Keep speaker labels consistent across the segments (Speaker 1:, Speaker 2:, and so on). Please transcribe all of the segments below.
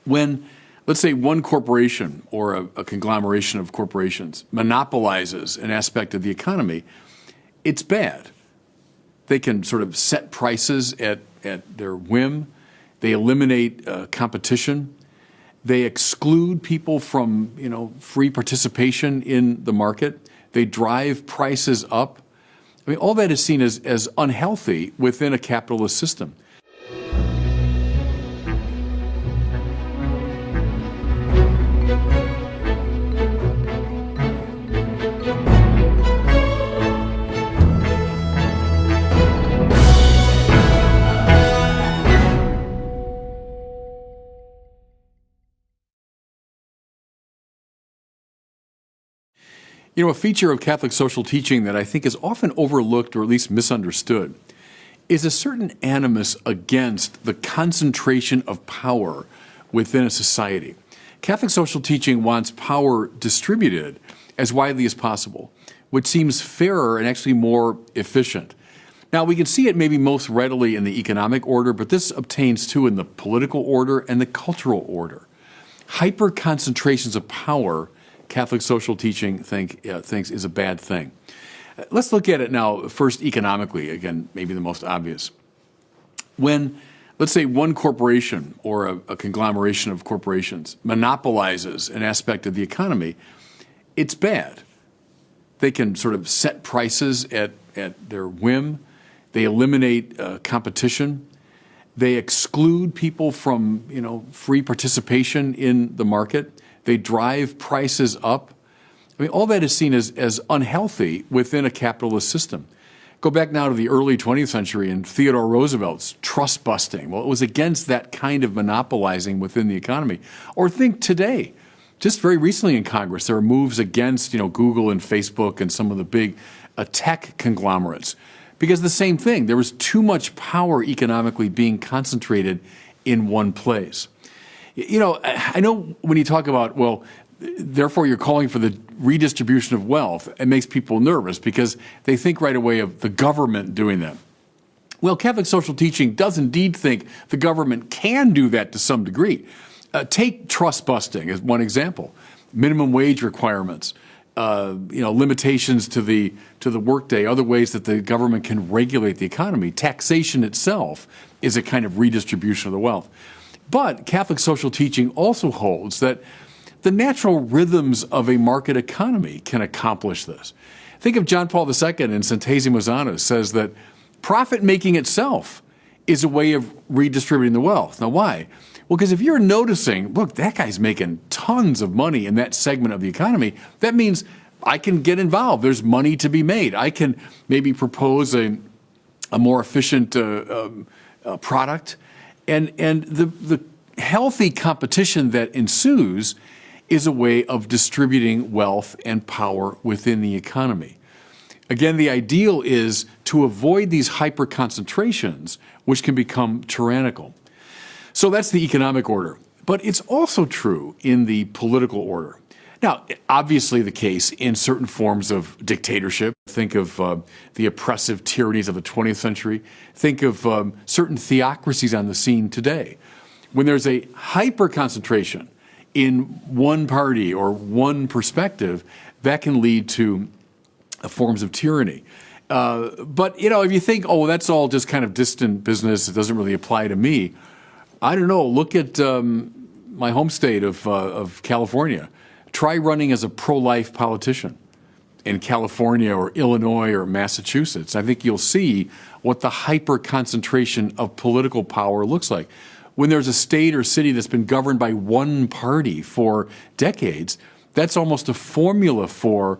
Speaker 1: When, let's say, one corporation or a conglomeration of corporations monopolizes an aspect of the economy, it's bad. They can sort of set prices at their whim. They eliminate competition. They exclude people from, free participation in the market. They drive prices up. I mean, all that is seen as unhealthy within a capitalist system. A feature of Catholic social teaching that I think is often overlooked or at least misunderstood is a certain animus against the concentration of power within a society. Catholic social teaching wants power distributed as widely as possible, which seems fairer and actually more efficient. Now, we can see it maybe most readily in the economic order, but this obtains too in the political order and the cultural order. Hyper-concentrations of power, Catholic social teaching thinks is a bad thing. Let's look at it now first economically, again, maybe the most obvious. When, let's say, one corporation or a conglomeration of corporations monopolizes an aspect of the economy, it's bad. They can sort of set prices at their whim. They eliminate competition. They exclude people from, free participation in the market. They drive prices up. I mean, all that is seen as unhealthy within a capitalist system. Go back now to the early 20th century and Theodore Roosevelt's trust busting. Well, it was against that kind of monopolizing within the economy. Or think today, just very recently in Congress, there are moves against, Google and Facebook and some of the big tech conglomerates. Because the same thing, there was too much power economically being concentrated in one place. I know when you talk about, well, therefore you're calling for the redistribution of wealth, it makes people nervous because they think right away of the government doing that. Well, Catholic social teaching does indeed think the government can do that to some degree. Take trust busting as one example, minimum wage requirements, limitations to the workday, other ways that the government can regulate the economy. Taxation itself is a kind of redistribution of the wealth. But Catholic social teaching also holds that the natural rhythms of a market economy can accomplish this. Think of John Paul II in Centesimus Annus says that profit-making itself is a way of redistributing the wealth. Now, why? Well, because if you're noticing, look, that guy's making tons of money in that segment of the economy, that means I can get involved. There's money to be made. I can maybe propose a more efficient product. And the healthy competition that ensues is a way of distributing wealth and power within the economy. Again, the ideal is to avoid these hyper-concentrations, which can become tyrannical. So that's the economic order. But it's also true in the political order. Now, obviously the case in certain forms of dictatorship. Think of the oppressive tyrannies of the 20th century. Think of certain theocracies on the scene today. When there's a hyper-concentration in one party or one perspective, that can lead to forms of tyranny. But, if you think, oh, that's all just kind of distant business, it doesn't really apply to me, I don't know. Look at my home state of California. Try running as a pro-life politician in California or Illinois or Massachusetts. I think you'll see what the hyper-concentration of political power looks like. When there's a state or city that's been governed by one party for decades, that's almost a formula for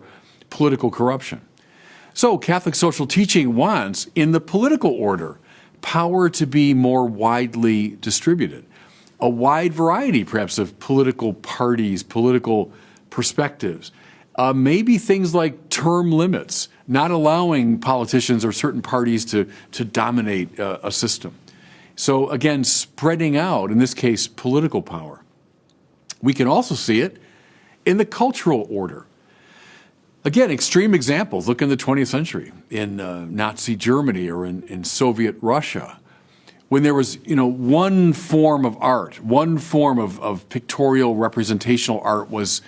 Speaker 1: political corruption. So Catholic social teaching wants, in the political order, power to be more widely distributed. A wide variety, perhaps, of political parties, political perspectives. Maybe things like term limits, not allowing politicians or certain parties to dominate a system. So again, spreading out, in this case, political power. We can also see it in the cultural order. Again, extreme examples. Look in the 20th century, in Nazi Germany or in Soviet Russia, when there was, one form of art, one form of pictorial representational art was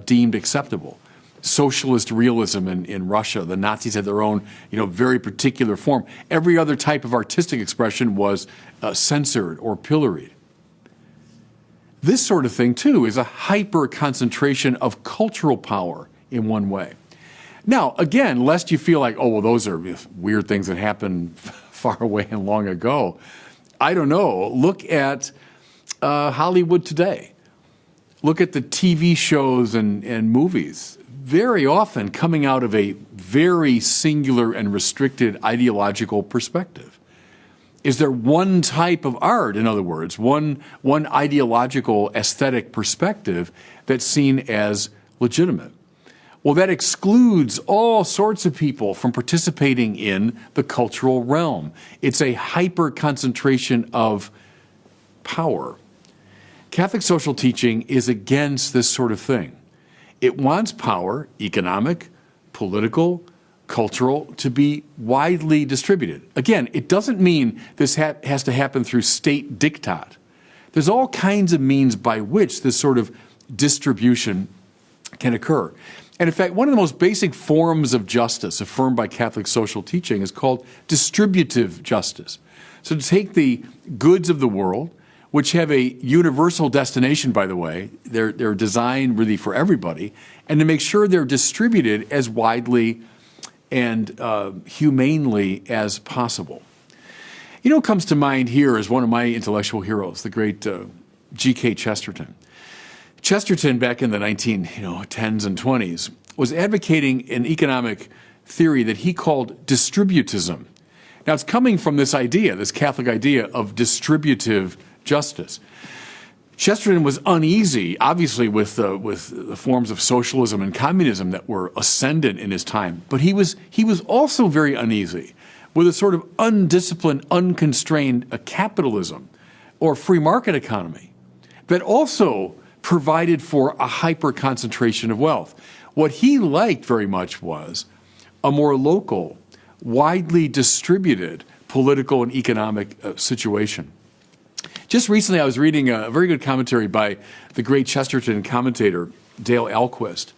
Speaker 1: deemed acceptable. Socialist realism in Russia, the Nazis had their own, very particular form. Every other type of artistic expression was censored or pilloried. This sort of thing, too, is a hyper-concentration of cultural power in one way. Now, again, lest you feel like, oh, well, those are weird things that happened far away and long ago. I don't know. Look at Hollywood today. Look at the TV shows and movies, very often coming out of a very singular and restricted ideological perspective. Is there one type of art, in other words, one ideological aesthetic perspective that's seen as legitimate? Well, that excludes all sorts of people from participating in the cultural realm. It's a hyper-concentration of power. Catholic social teaching is against this sort of thing. It wants power, economic, political, cultural, to be widely distributed. Again, it doesn't mean this has to happen through state diktat. There's all kinds of means by which this sort of distribution can occur. And in fact, one of the most basic forms of justice affirmed by Catholic social teaching is called distributive justice. So to take the goods of the world, which have a universal destination, by the way, they're designed really for everybody, and to make sure they're distributed as widely and humanely as possible. What comes to mind here is one of my intellectual heroes, the great G.K. Chesterton. Chesterton, back in the 1910s and 20s, was advocating an economic theory that he called distributism. Now, it's coming from this idea, this Catholic idea of distributive justice. Chesterton was uneasy, obviously, with the forms of socialism and communism that were ascendant in his time, but he was also very uneasy with a sort of undisciplined, unconstrained capitalism or free market economy that also provided for a hyper-concentration of wealth. What he liked very much was a more local, widely distributed political and economic situation. Just recently, I was reading a very good commentary by the great Chesterton commentator, Dale Alquist,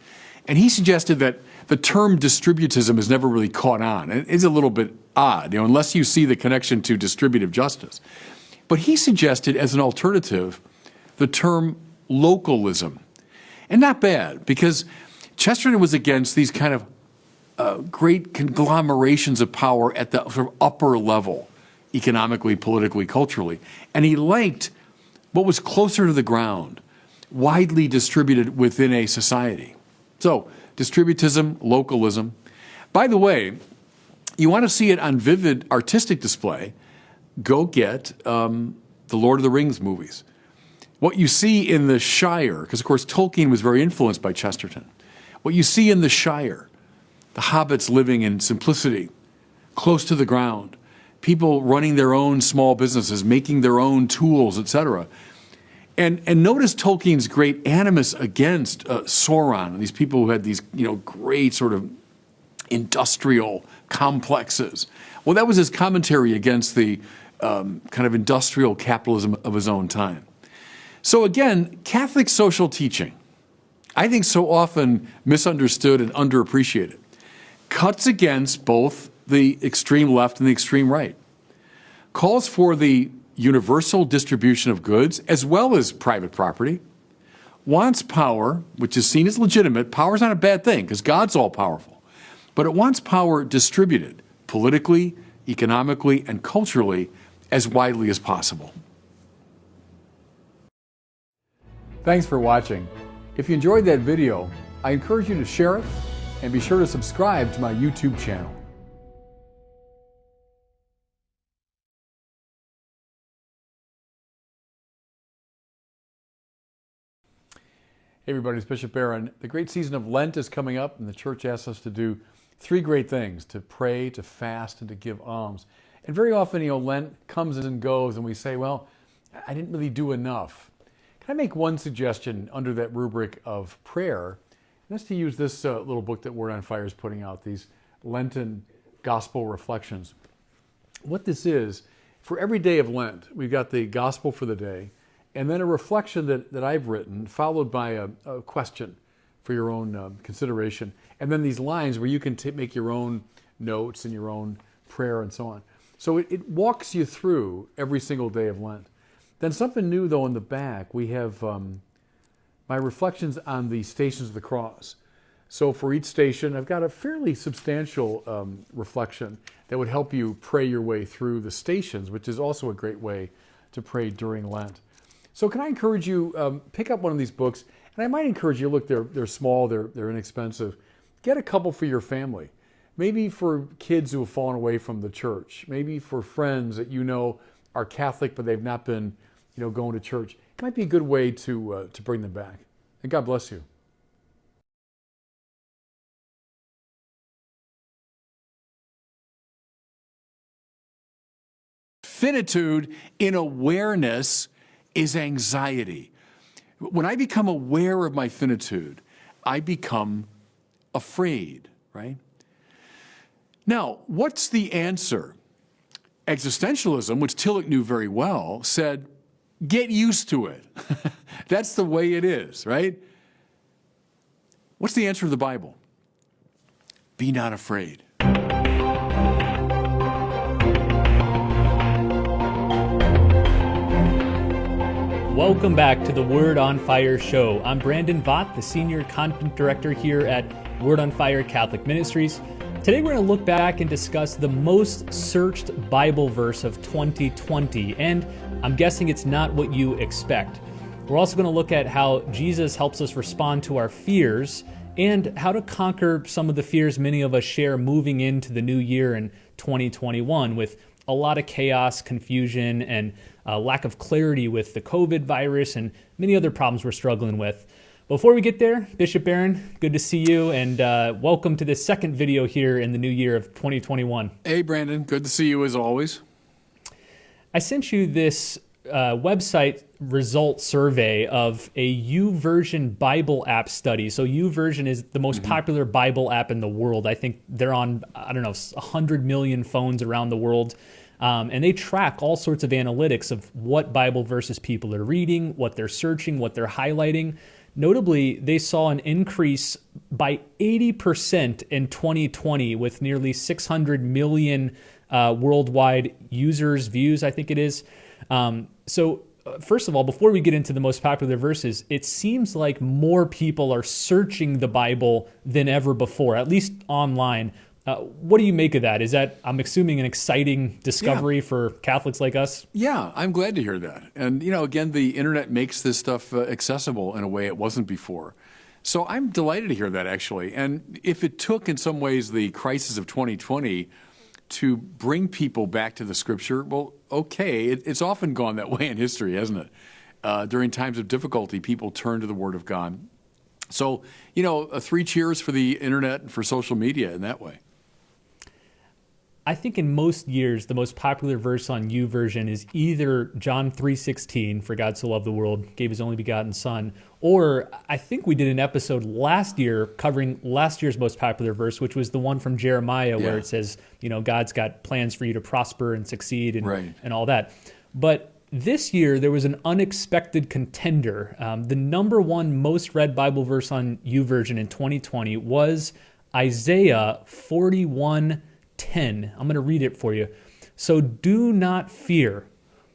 Speaker 1: and he suggested that the term distributism has never really caught on. And it's a little bit odd, unless you see the connection to distributive justice. But he suggested as an alternative the term localism. And not bad, because Chesterton was against these kind of great conglomerations of power at the sort of upper level, economically, politically, culturally. And he liked what was closer to the ground, widely distributed within a society. So, distributism, localism. By the way, you want to see it on vivid artistic display, go get the Lord of the Rings movies. What you see in the Shire, because of course Tolkien was very influenced by Chesterton. What you see in the Shire, the hobbits living in simplicity, close to the ground, people running their own small businesses, making their own tools, etc. And notice Tolkien's great animus against Sauron, these people who had these great sort of industrial complexes. Well, that was his commentary against the kind of industrial capitalism of his own time. So again, Catholic social teaching, I think so often misunderstood and underappreciated, cuts against both the extreme left and the extreme right, calls for the universal distribution of goods as well as private property, wants power, which is seen as legitimate. Power's not a bad thing because God's all powerful, but it wants power distributed politically, economically, and culturally as widely as possible. Thanks for watching. If you enjoyed that video, I encourage you to share it and be sure to subscribe to my YouTube channel. Hey everybody, it's Bishop Barron. The great season of Lent is coming up, and the church asks us to do three great things: to pray, to fast, and to give alms. And very often, Lent comes and goes, and we say, well, I didn't really do enough. Can I make one suggestion under that rubric of prayer? And that's to use this little book that Word on Fire is putting out, these Lenten Gospel Reflections. What this is For every day of Lent, we've got the gospel for the day, and then a reflection that I've written, followed by a question for your own consideration, and then these lines where you can make your own notes and your own prayer and so on. So it walks you through every single day of Lent. Then something new, though, in the back, we have my reflections on the Stations of the Cross. So for each station, I've got a fairly substantial reflection that would help you pray your way through the stations, which is also a great way to pray during Lent. So can I encourage you, pick up one of these books, and I might encourage you, look, they're small, they're inexpensive. Get a couple for your family. Maybe for kids who have fallen away from the church. Maybe for friends that you know are Catholic, but they've not been, going to church. It might be a good way to bring them back. And God bless you. Finitude in awareness is anxiety. When I become aware of my finitude, I become afraid, right? Now, what's the answer? Existentialism, which Tillich knew very well, said, get used to it. That's the way it is, right? What's the answer of the Bible? Be not afraid.
Speaker 2: Welcome back to the Word on Fire show. I'm Brandon Vaught, the Senior Content Director here at Word on Fire Catholic Ministries. Today we're going to look back and discuss the most searched Bible verse of 2020, and I'm guessing it's not what you expect. We're also going to look at how Jesus helps us respond to our fears and how to conquer some of the fears many of us share moving into the new year in 2021 with a lot of chaos, confusion, and lack of clarity with the COVID virus and many other problems we're struggling with. Before we get there, Bishop Barron, good to see you, and welcome to this second video here in the new year of 2021.
Speaker 1: Hey, Brandon, good to see you as always.
Speaker 2: I sent you this website result survey of a YouVersion Bible app study. So YouVersion is the most popular Bible app in the world. I think they're on, 100 million phones around the world. And they track all sorts of analytics of what Bible verses people are reading, what they're searching, what they're highlighting. Notably, they saw an increase by 80% in 2020 with nearly 600 million worldwide users, views, I think it is. So first of all, before we get into the most popular verses, it seems like more people are searching the Bible than ever before, at least online. What do you make of that? Is that, I'm assuming, an exciting discovery for Catholics like us?
Speaker 1: Yeah, I'm glad to hear that. And, again, the internet makes this stuff accessible in a way it wasn't before. So I'm delighted to hear that, actually. And if it took, in some ways, the crisis of 2020 to bring people back to the Scripture, well, okay, it's often gone that way in history, hasn't it? During times of difficulty, people turn to the Word of God. So, 3 cheers for the internet and for social media in that way.
Speaker 2: I think in most years, the most popular verse on YouVersion is either John 3:16, for God so loved the world, gave his only begotten Son, or I think we did an episode last year covering last year's most popular verse, which was the one from Jeremiah where it says, God's got plans for you to prosper and succeed and all that. But this year, there was an unexpected contender. The number one most read Bible verse on YouVersion in 2020 was Isaiah 41:10. I'm going to read it for you. So do not fear,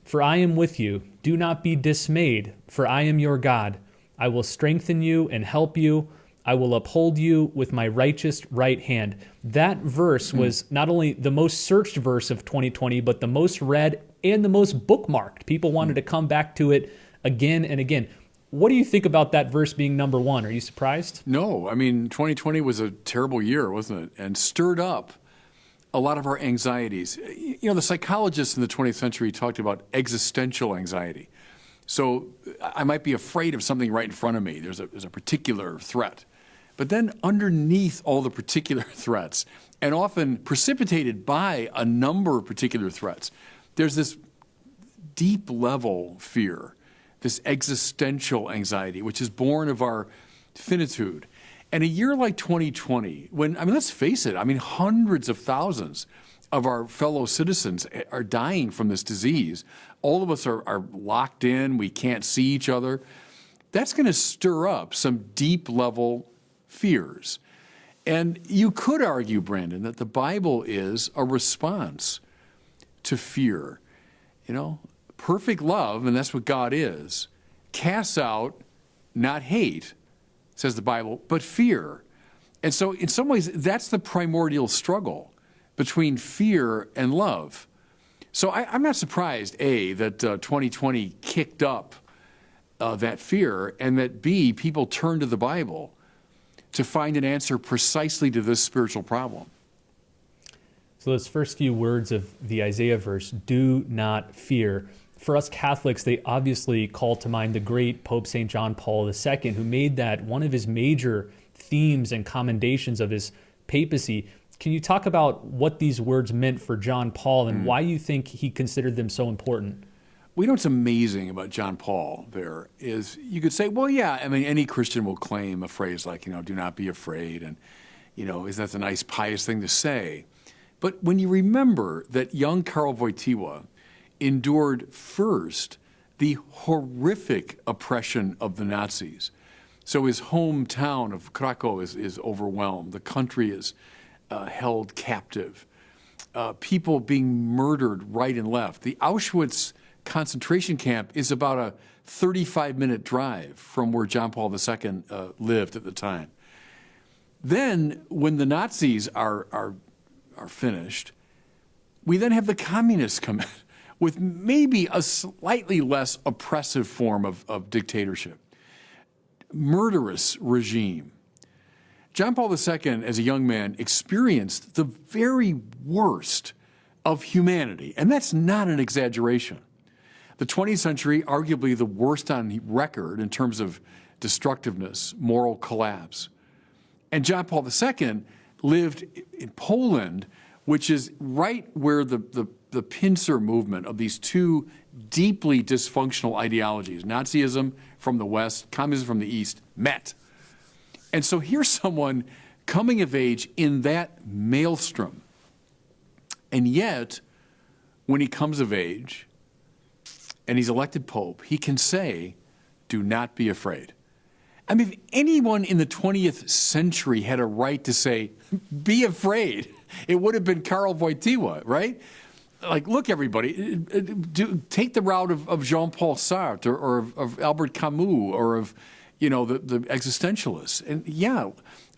Speaker 2: for I am with you. Do not be dismayed, for I am your God. I will strengthen you and help you. I will uphold you with my righteous right hand. That verse was not only the most searched verse of 2020, but the most read and the most bookmarked. People wanted to come back to it again and again. What do you think about that verse being number one? Are you surprised?
Speaker 1: No. 2020 was a terrible year, wasn't it? And stirred up a lot of our anxieties. The psychologists in the 20th century talked about existential anxiety. So I might be afraid of something right in front of me. There's a particular threat. But then underneath all the particular threats, and often precipitated by a number of particular threats, there's this deep level fear, this existential anxiety, which is born of our finitude. And a year like 2020, when, let's face it, hundreds of thousands of our fellow citizens are dying from this disease. All of us are locked in. We can't see each other. That's going to stir up some deep level fears. And you could argue, Brandon, that the Bible is a response to fear. Perfect love, and that's what God is, casts out not hate, says the Bible, but fear. And so in some ways, that's the primordial struggle between fear and love. So I'm not surprised, A, that 2020 kicked up that fear, and that B, people turn to the Bible to find an answer precisely to this spiritual problem.
Speaker 2: So those first few words of the Isaiah verse, do not fear. For us Catholics, they obviously call to mind the great Pope St. John Paul II, who made that one of his major themes and commendations of his papacy. Can you talk about what these words meant for John Paul and why you think he considered them so important?
Speaker 1: Well, what's amazing about John Paul there is you could say, well, yeah, any Christian will claim a phrase like, do not be afraid. And, is that a nice pious thing to say? But when you remember that young Karl Wojtyła endured first the horrific oppression of the Nazis. So his hometown of Krakow is overwhelmed. The country is held captive. People being murdered right and left. The Auschwitz concentration camp is about a 35-minute drive from where John Paul II lived at the time. Then, when the Nazis are finished, we then have the communists come in with maybe a slightly less oppressive form of dictatorship. Murderous regime. John Paul II, as a young man, experienced the very worst of humanity, and that's not an exaggeration. The 20th century, arguably the worst on record in terms of destructiveness, moral collapse. And John Paul II lived in Poland, which is right where the pincer movement of these two deeply dysfunctional ideologies, Nazism from the West, communism from the East, met. And so here's someone coming of age in that maelstrom. And yet, when he comes of age and he's elected Pope, he can say, do not be afraid. If anyone in the 20th century had a right to say, be afraid, it would have been Karl Wojtyła, right? Like, look, everybody, take the route of Jean-Paul Sartre or of Albert Camus or of, the existentialists. And yeah,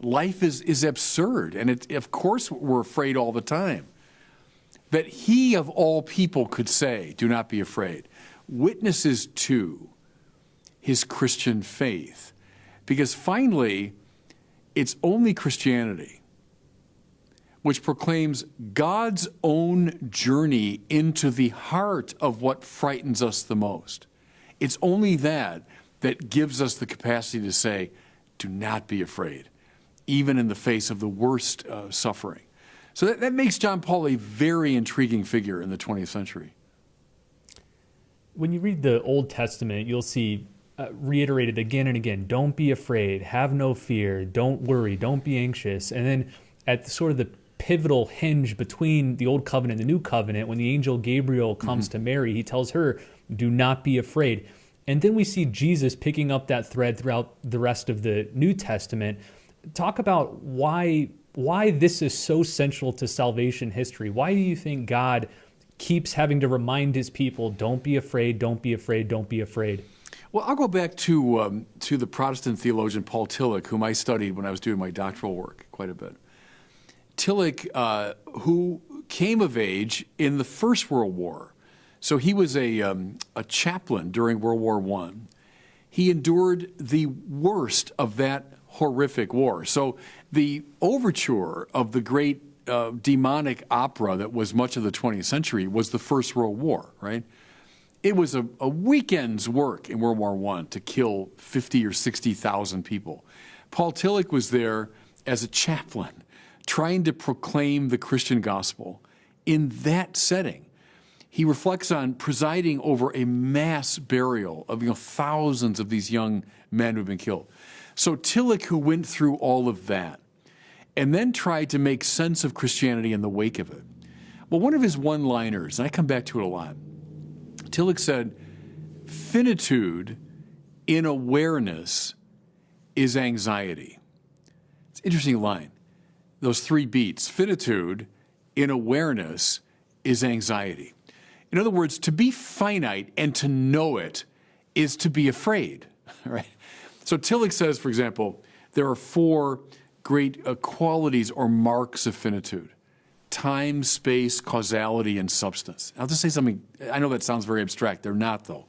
Speaker 1: life is absurd. And of course, we're afraid all the time. That he of all people could say, do not be afraid, witnesses to his Christian faith. Because finally, it's only Christianity which proclaims God's own journey into the heart of what frightens us the most. It's only that gives us the capacity to say, do not be afraid, even in the face of the worst suffering. So that makes John Paul a very intriguing figure in the 20th century.
Speaker 2: When you read the Old Testament, you'll see reiterated again and again, don't be afraid, have no fear, don't worry, don't be anxious. And then at sort of the pivotal hinge between the Old Covenant and the New Covenant, when the angel Gabriel comes to Mary, he tells her, do not be afraid. And then we see Jesus picking up that thread throughout the rest of the New Testament. Talk about why this is so central to salvation history. Why do you think God keeps having to remind his people, don't be afraid, don't be afraid, don't be afraid?
Speaker 1: Well, I'll go back to the Protestant theologian Paul Tillich, whom I studied when I was doing my doctoral work quite a bit. Tillich, who came of age in the First World War. So he was a chaplain during World War I. He endured the worst of that horrific war. So the overture of the great demonic opera that was much of the 20th century was the First World War, right? It was a weekend's work in World War I to kill 50 or 60,000 people. Paul Tillich was there as a chaplain, trying to proclaim the Christian gospel in that setting. He reflects on presiding over a mass burial of thousands of these young men who have been killed. So Tillich, who went through all of that and then tried to make sense of Christianity in the wake of it, Well, one of his one-liners, and I come back to it a lot, Tillich said, finitude in awareness is anxiety. It's an interesting line. Those three beats. Finitude in awareness is anxiety. In other words, to be finite and to know it is to be afraid, right? So Tillich says, for example, there are four great qualities or marks of finitude: time, space, causality, and substance. I'll just say something. I know that sounds very abstract. They're not, though.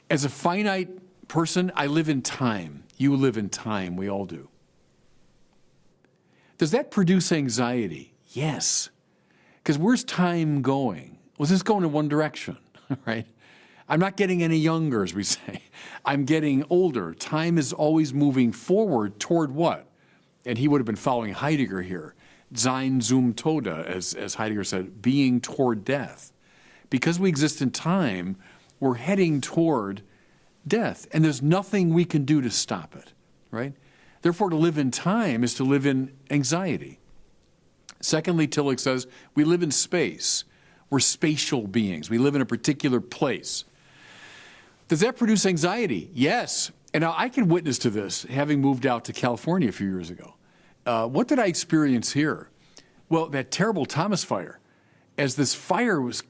Speaker 1: As a finite person, I live in time. You live in time. We all do. Does that produce anxiety? Yes. Because where's time going? Well, it's just going in one direction, right? I'm not getting any younger, as we say. I'm getting older. Time is always moving forward toward what? And he would have been following Heidegger here. Sein zum Tode, as Heidegger said, being toward death. Because we exist in time, we're heading toward death. And there's nothing we can do to stop it, right? Therefore, to live in time is to live in anxiety. Secondly, Tillich says, we live in space. We're spatial beings. We live in a particular place. Does that produce anxiety? Yes. And now I can witness to this, having moved out to California a few years ago. What did I experience here? Well, that terrible Thomas fire. As this fire was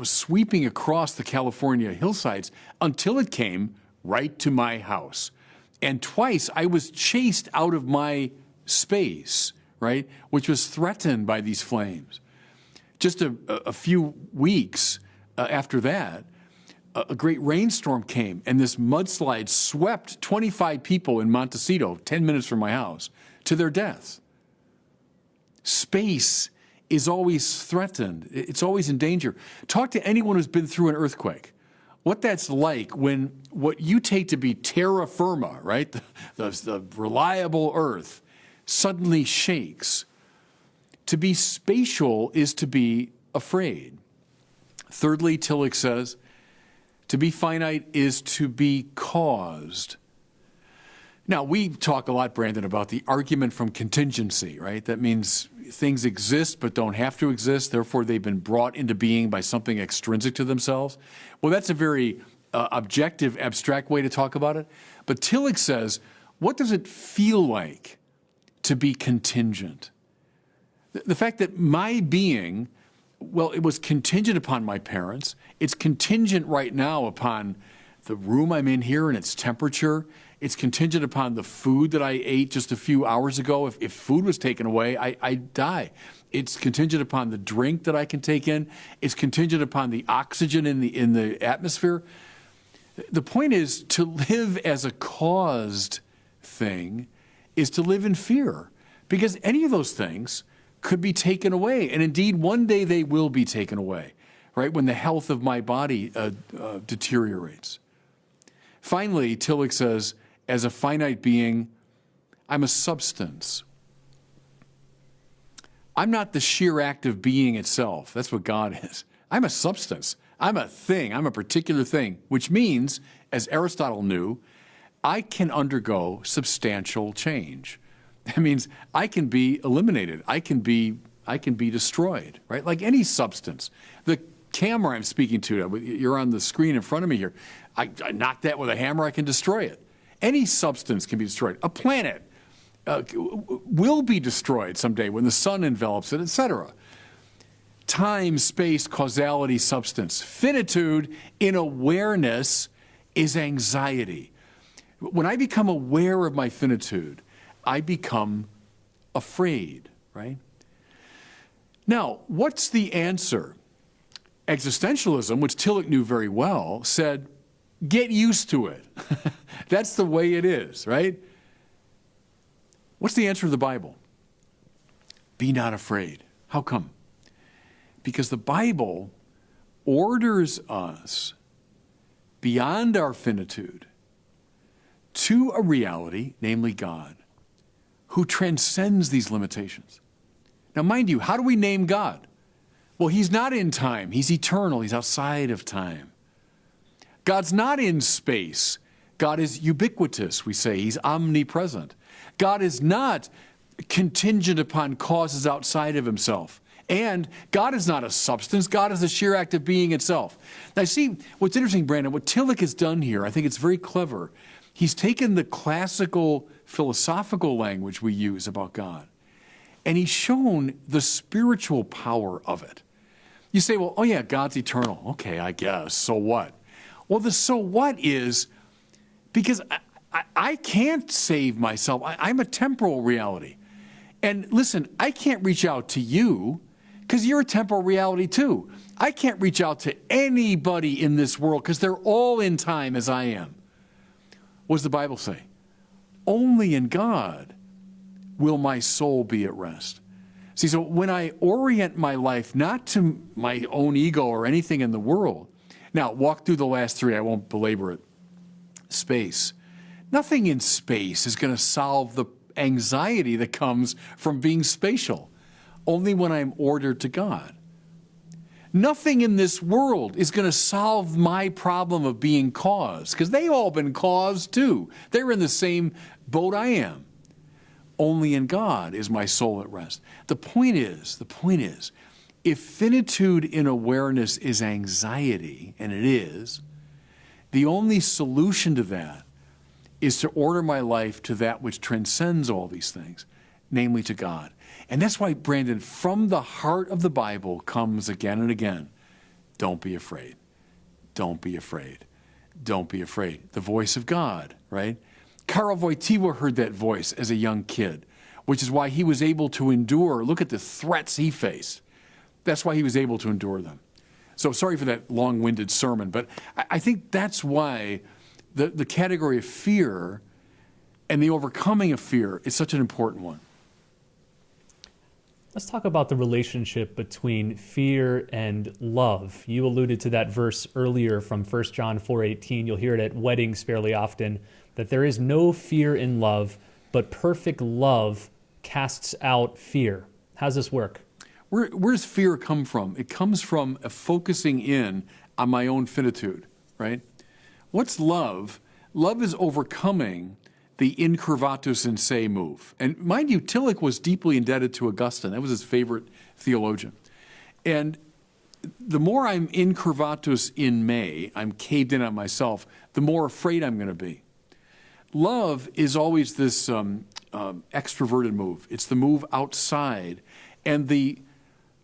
Speaker 1: sweeping across the California hillsides until it came right to my house. And twice I was chased out of my space, right, which was threatened by these flames. Just a few weeks after that, a great rainstorm came, and this mudslide swept 25 people in Montecito, 10 minutes from my house, to their deaths. Space is always threatened. It's always in danger. Talk to anyone who's been through an earthquake. What that's like when what you take to be terra firma, right, the reliable earth, suddenly shakes. To be spatial is to be afraid. Thirdly, Tillich says, to be finite is to be caused. Now, we talk a lot, Brandon, about the argument from contingency, right? That means things exist but don't have to exist, therefore they've been brought into being by something extrinsic to themselves. Well, that's a very objective, abstract way to talk about it. But Tillich says, what does it feel like to be contingent? The fact that my being, well, it was contingent upon my parents. It's contingent right now upon the room I'm in here and its temperature. It's contingent upon the food that I ate just a few hours ago. If food was taken away, I'd die. It's contingent upon the drink that I can take in. It's contingent upon the oxygen in the atmosphere. The point is, to live as a caused thing is to live in fear, because any of those things could be taken away. And indeed, one day they will be taken away, right, when the health of my body deteriorates. Finally, Tillich says, as a finite being, I'm a substance. I'm not the sheer act of being itself. That's what God is. I'm a substance. I'm a thing. I'm a particular thing, which means, as Aristotle knew, I can undergo substantial change. That means I can be eliminated. I can be destroyed, right? Like any substance. The camera I'm speaking to, you're on the screen in front of me here. I knock that with a hammer, I can destroy it. Any substance can be destroyed. A planet will be destroyed someday when the sun envelops it, etc. Time, space, causality, substance. Finitude in awareness is anxiety. When I become aware of my finitude, I become afraid, right? Now, what's the answer? Existentialism, which Tillich knew very well, said, get used to it. That's the way it is, right? What's the answer of the Bible? Be not afraid. How come? Because the Bible orders us beyond our finitude to a reality, namely God, who transcends these limitations. Now, mind you, how do we name God? Well, he's not in time. He's eternal. He's outside of time. God's not in space. God is ubiquitous, we say. He's omnipresent. God is not contingent upon causes outside of himself. And God is not a substance. God is the sheer act of being itself. Now, see, what's interesting, Brandon, what Tillich has done here, I think it's very clever. He's taken the classical philosophical language we use about God, and he's shown the spiritual power of it. You say, well, oh yeah, God's eternal. Okay, I guess. So what? Well, the so what is because I can't save myself. I'm a temporal reality. And listen, I can't reach out to you because you're a temporal reality too. I can't reach out to anybody in this world because they're all in time as I am. What does the Bible say? Only in God will my soul be at rest. See, so when I orient my life not to my own ego or anything in the world, now walk through the last three, I won't belabor it. Space. Nothing in space is going to solve the anxiety that comes from being spatial, only when I'm ordered to God. Nothing in this world is going to solve my problem of being caused, because they've all been caused too. They're in the same boat I am. Only in God is my soul at rest. The point is, if finitude in awareness is anxiety, and it is, the only solution to that is to order my life to that which transcends all these things, namely to God. And that's why, Brandon, from the heart of the Bible comes again and again, don't be afraid. Don't be afraid. Don't be afraid. The voice of God, right? Karl Wojtyła heard that voice as a young kid, which is why he was able to endure. Look at the threats he faced. That's why he was able to endure them. So sorry for that long-winded sermon, but I think that's why the category of fear and the overcoming of fear is such an important one.
Speaker 2: Let's talk about the relationship between fear and love. You alluded to that verse earlier from 1 John 4:18. You'll hear it at weddings fairly often, that there is no fear in love, but perfect love casts out fear. How's this work?
Speaker 1: Where's fear come from? It comes from a focusing in on my own finitude, right? What's love? Love is overcoming the incurvatus in se move. And mind you, Tillich was deeply indebted to Augustine. That was his favorite theologian. And the more I'm incurvatus in me, I'm caved in on myself, the more afraid I'm going to be. Love is always this extroverted move. It's the move outside. And the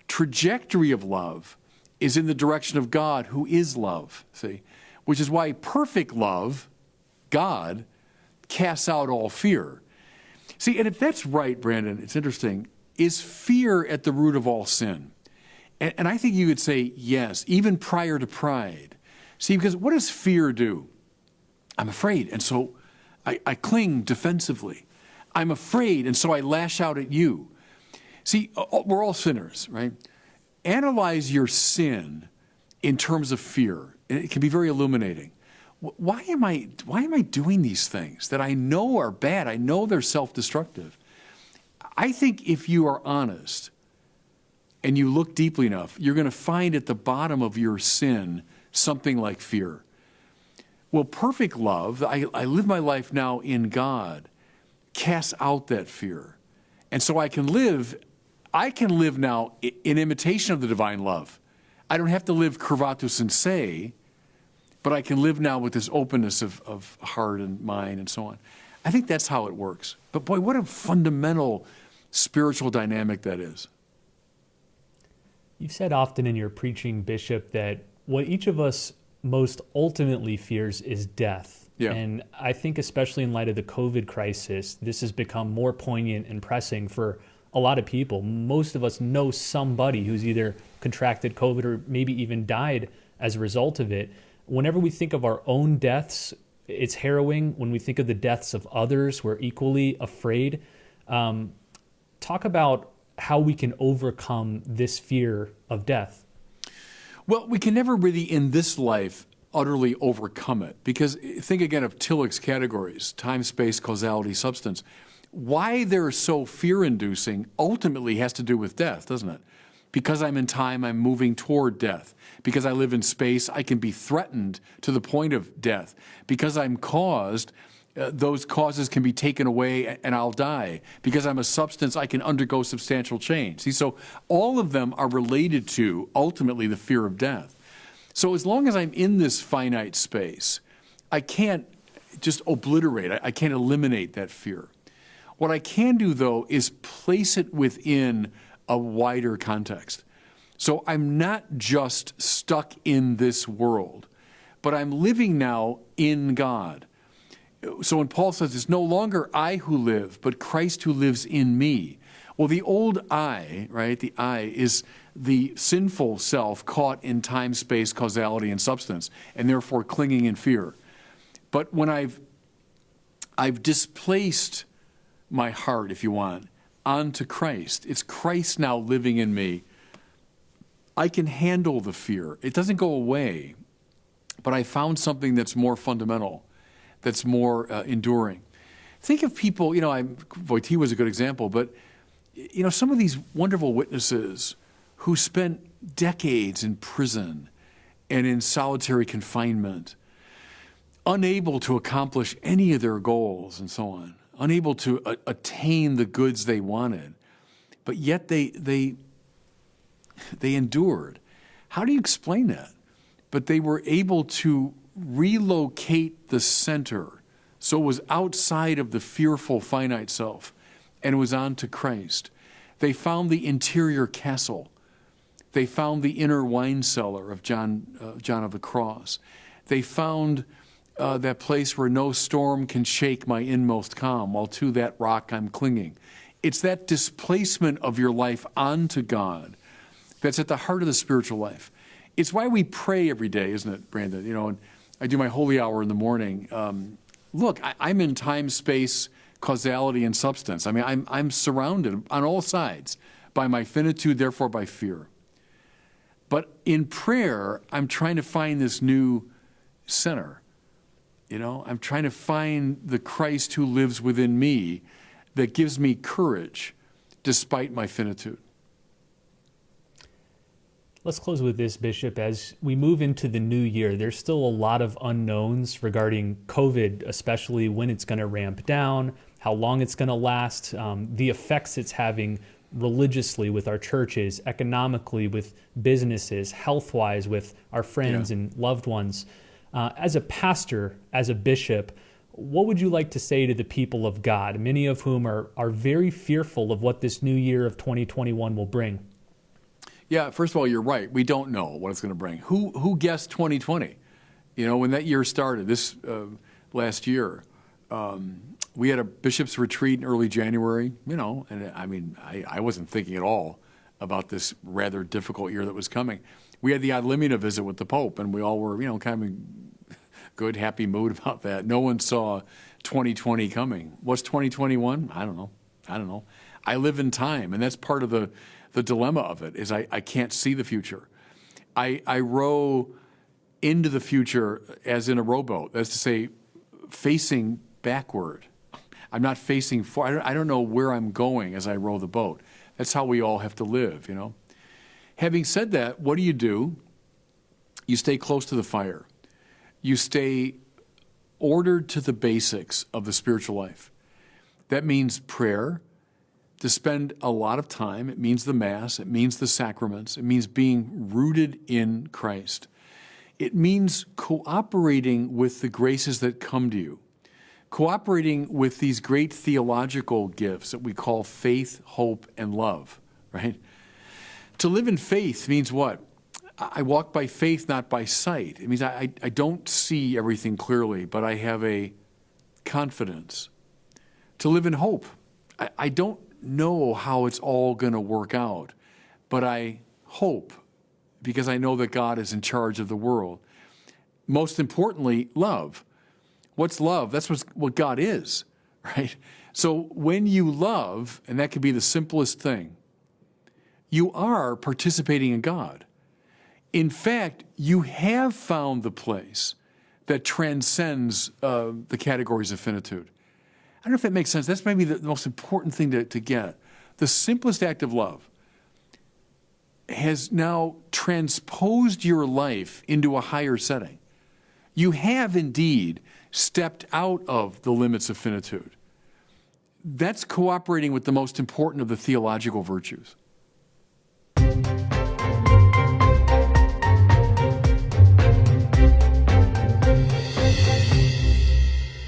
Speaker 1: trajectory of love is in the direction of God, who is love, see? Which is why perfect love, God, casts out all fear. See, and if that's right, Brandon, it's interesting. Is fear at the root of all sin? And I think you could say yes, even prior to pride. See, because what does fear do? I'm afraid, and so I cling defensively. I'm afraid, and so I lash out at you. See, we're all sinners, right? Analyze your sin in terms of fear. And it can be very illuminating. Why am I doing these things that I know are bad? I know they're self-destructive. I think if you are honest and you look deeply enough, you're going to find at the bottom of your sin something like fear. Well, perfect love, I live my life now in God, casts out that fear. And so I can live now in imitation of the divine love. I don't have to live curvatus in se, but I can live now with this openness of heart and mind and so on. I think that's how it works. But boy, what a fundamental spiritual dynamic that is.
Speaker 2: You've said often in your preaching, Bishop, that what each of us most ultimately fears is death.
Speaker 1: Yeah.
Speaker 2: And I think especially in light of the COVID crisis, this has become more poignant and pressing for a lot of people. Most of us know somebody who's either contracted COVID or maybe even died as a result of it. Whenever we think of our own deaths, it's harrowing. When we think of the deaths of others, we're equally afraid. Talk about how we can overcome this fear of death.
Speaker 1: Well, we can never really in this life utterly overcome it, because think again of Tillich's categories, time, space, causality, substance. Why they're so fear-inducing ultimately has to do with death, doesn't it? Because I'm in time, I'm moving toward death. Because I live in space, I can be threatened to the point of death. Because I'm caused, those causes can be taken away and I'll die. Because I'm a substance, I can undergo substantial change. See, so all of them are related to, ultimately, the fear of death. So as long as I'm in this finite space, I can't just obliterate, I can't eliminate that fear. What I can do, though, is place it within a wider context. So I'm not just stuck in this world, but I'm living now in God. So when Paul says, it's no longer I who live, but Christ who lives in me. Well, the old I, right, the I is the sinful self caught in time, space, causality, and substance, and therefore clinging in fear. But when I've displaced my heart, if you want, onto Christ, it's Christ now living in me, I can handle the fear. It doesn't go away, but I found something that's more fundamental, that's more enduring. Think of people, Voitie was a good example, but some of these wonderful witnesses who spent decades in prison and in solitary confinement, unable to accomplish any of their goals and so on, unable to attain the goods they wanted, but yet they endured. How do you explain that? But they were able to relocate the center so it was outside of the fearful finite self and it was on to Christ. They found the interior castle. They found the inner wine cellar of John of the Cross. They found that place where no storm can shake my inmost calm, while to that rock I'm clinging. It's that displacement of your life onto God that's at the heart of the spiritual life. It's why we pray every day, isn't it, Brandon? And I do my holy hour in the morning. Look, I'm in time, space, causality, and substance. I mean, I'm surrounded on all sides by my finitude, therefore by fear. But in prayer, I'm trying to find this new center. I'm trying to find the Christ who lives within me that gives me courage despite my finitude.
Speaker 2: Let's close with this, Bishop. As we move into the new year, there's still a lot of unknowns regarding COVID, especially when it's going to ramp down, how long it's going to last, the effects it's having religiously with our churches, economically with businesses, health-wise with our friends and loved ones. As a pastor, as a bishop, what would you like to say to the people of God, many of whom are very fearful of what this new year of 2021 will bring?
Speaker 1: Yeah, first of all, you're right. We don't know what it's going to bring. Who guessed 2020? When that year started, this last year, we had a bishop's retreat in early January, and I wasn't thinking at all about this rather difficult year that was coming. We had the ad limina visit with the Pope, and we all were, kind of in good, happy mood about that. No one saw 2020 coming. What's 2021? I don't know. I live in time, and that's part of the dilemma of it, is I can't see the future. I row into the future as in a rowboat. That's to say, facing backward. I'm not facing forward. I don't know where I'm going as I row the boat. That's how we all have to live, Having said that, what do? You stay close to the fire. You stay ordered to the basics of the spiritual life. That means prayer, to spend a lot of time. It means the Mass. It means the sacraments. It means being rooted in Christ. It means cooperating with the graces that come to you, cooperating with these great theological gifts that we call faith, hope, and love, right? To live in faith means what? I walk by faith, not by sight. It means I don't see everything clearly, but I have a confidence. To live in hope, I don't know how it's all going to work out, but I hope because I know that God is in charge of the world. Most importantly, love. What's love? That's what God is, right? So when you love, and that could be the simplest thing, you are participating in God. In fact, you have found the place that transcends the categories of finitude. I don't know if that makes sense. That's maybe the most important thing to get. The simplest act of love has now transposed your life into a higher setting. You have indeed stepped out of the limits of finitude. That's cooperating with the most important of the theological virtues.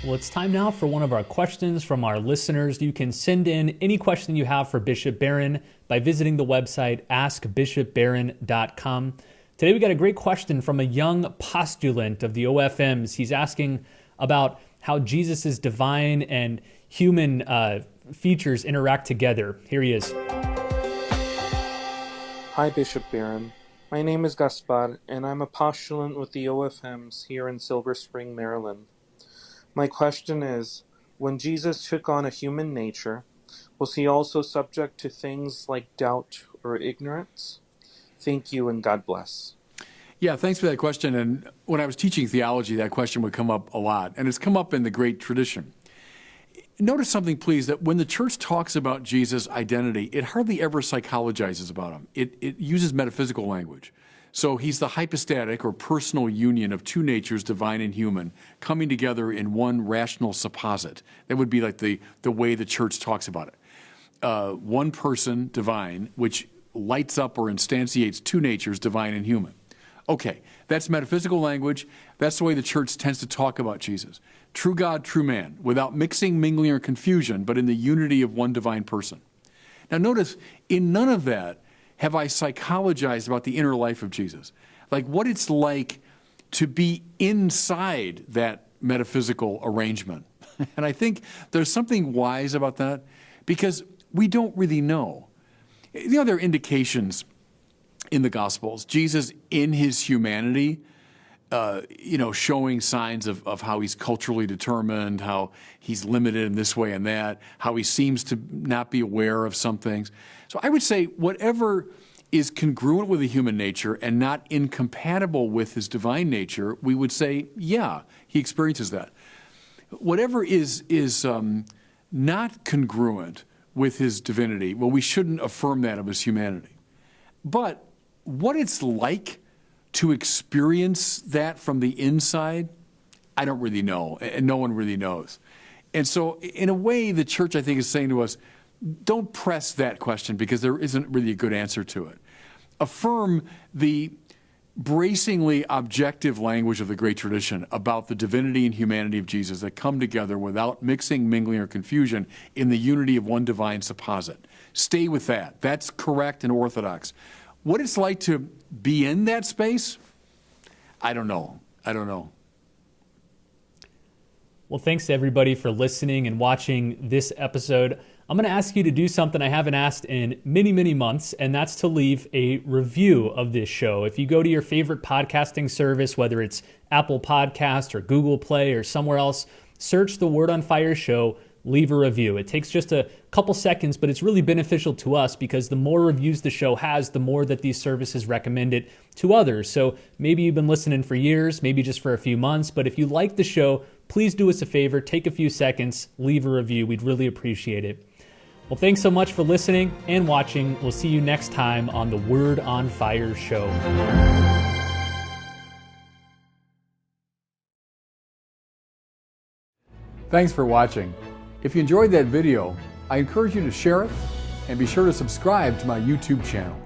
Speaker 2: Well, it's time now for one of our questions from our listeners. You can send in any question you have for Bishop Barron by visiting the website askbishopbarron.com. Today we got a great question from a young postulant of the OFMs. He's asking about how Jesus' divine and human features interact together. Here he is.
Speaker 3: Hi, Bishop Barron. My name is Gaspar, and I'm a postulant with the OFMs here in Silver Spring, Maryland. My question is, when Jesus took on a human nature, was he also subject to things like doubt or ignorance? Thank you, and God bless.
Speaker 1: Yeah, thanks for that question. And when I was teaching theology, that question would come up a lot, and it's come up in the great tradition. Notice something, please, that when the church talks about Jesus' identity, it hardly ever psychologizes about him. It uses metaphysical language. So he's the hypostatic or personal union of two natures, divine and human, coming together in one rational supposit. That would be like the way the church talks about it. One person, divine, which lights up or instantiates two natures, divine and human. Okay, that's metaphysical language. That's the way the church tends to talk about Jesus. True God, true man, without mixing, mingling, or confusion, but in the unity of one divine person. Now notice, in none of that have I psychologized about the inner life of Jesus, like what it's like to be inside that metaphysical arrangement. And I think there's something wise about that because we don't really know. The other indications in the Gospels, Jesus in his humanity, showing signs of how he's culturally determined, how he's limited in this way and that, how he seems to not be aware of some things. So I would say whatever is congruent with the human nature and not incompatible with his divine nature, we would say, yeah, he experiences that. Whatever is not congruent with his divinity, well, we shouldn't affirm that of his humanity. But what it's like to experience that from the inside, I don't really know, and no one really knows. And so in a way, the church, I think, is saying to us, don't press that question because there isn't really a good answer to it. Affirm the bracingly objective language of the great tradition about the divinity and humanity of Jesus that come together without mixing, mingling, or confusion in the unity of one divine supposit. Stay with that. That's correct and orthodox. What it's like to be in that space, I don't know.
Speaker 2: Well, thanks to everybody for listening and watching this episode. I'm going to ask you to do something I haven't asked in many, many months, and that's to leave a review of this show. If you go to your favorite podcasting service, whether it's Apple Podcast or Google Play or somewhere else, search the Word on Fire show, leave a review. It takes just a couple seconds, but it's really beneficial to us because the more reviews the show has, the more that these services recommend it to others. So maybe you've been listening for years, maybe just for a few months, but if you like the show, please do us a favor, take a few seconds, leave a review. We'd really appreciate it. Well, thanks so much for listening and watching. We'll see you next time on the Word on Fire show.
Speaker 1: Thanks for watching. If you enjoyed that video, I encourage you to share it and be sure to subscribe to my YouTube channel.